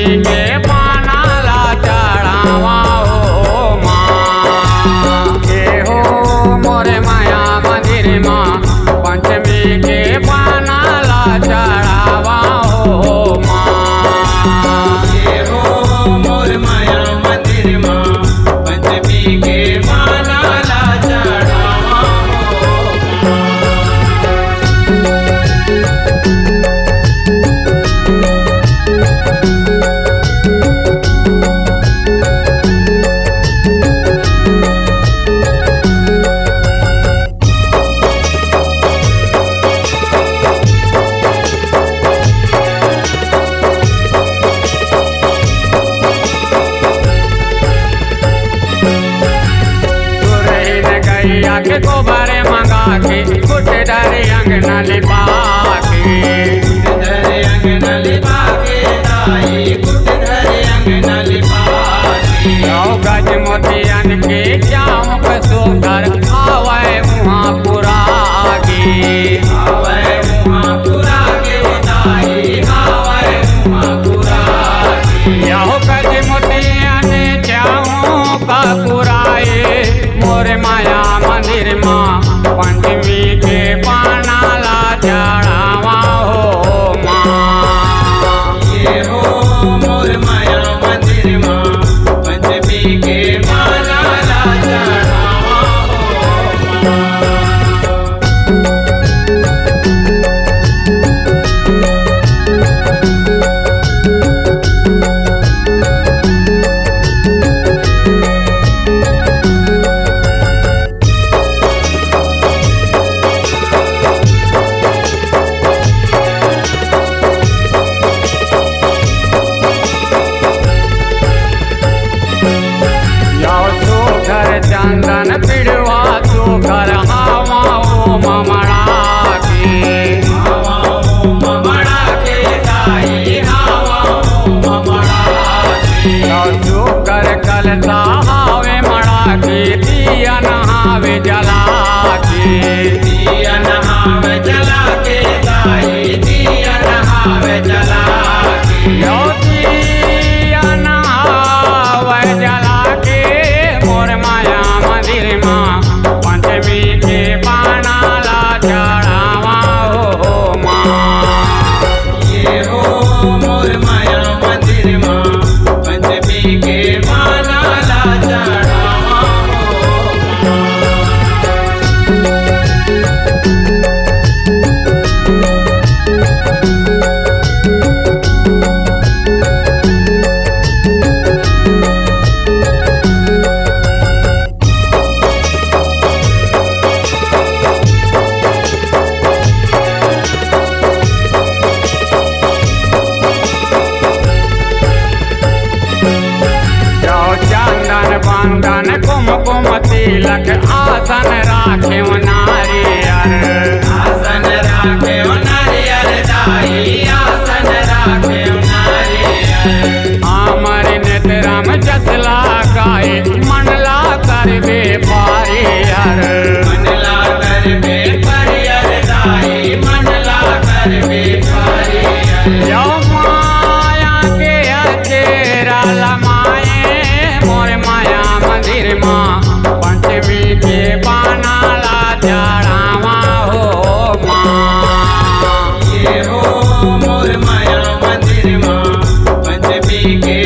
के पानाला चढ़ावा हो माँ। के हो मोरे माया मंदिर माँ पंचमी के पानाला चढ़ावा हो माँ। के हो मोर माया मंदिर माँ पंचमी के पानाला चढ़ावा हो माँ। के गोबर मंगा के कुट डरे अंगना लिपा के। धरे अंगना लिपा के दाई कुट धरे अंगना लिपा के। गज मोतियन के जाऊं सुंदर आवे मुहा पुरा गे। आवे मुहा पुरा के दाई आवे मुहा पुरा के। यहो गज मोतियन जाऊं का पुराए मोरे माया मंदिर माँ पंचमी के पानाला चढ़ावा हो माँ। ये हो मोर माया मंदिर माँ पंचमी के पानाला चढ़ावा हो माँ। चंदन पिड़वा तू घर हवा ओ ममड़ा के। हवा ओ ममड़ा के दाई हवा ओ ममड़ा के। तू कर कल हावे मड़ा के दिया नहावे जला के। दिया नहावे जला के दाई दिया नहावे जला के। दिया नहावे जला के मोर माया मंदिर माँ पंचमी के पानाला चढ़ावा हो माँ। ये हो मोर माया मंदिर माँ पंचमी के पानाला चढ़ावा हो माँ। चंदन बंदन कुमकुम तिलक आसन राखे नारियर। आसन राखे नारियल दाई आसन राखे नारियल। आमर नेत्रम जसला गाए मनला करबे पारियर। मनला करबे परियर दाई मनला करबे परियर। यो माया के अचेरा लमाए मोर माया मंदिर माँ पंचमी के पानाला चढ़ावा हो माँ। ये हो मोर माया मंदिर माँ पंचमी के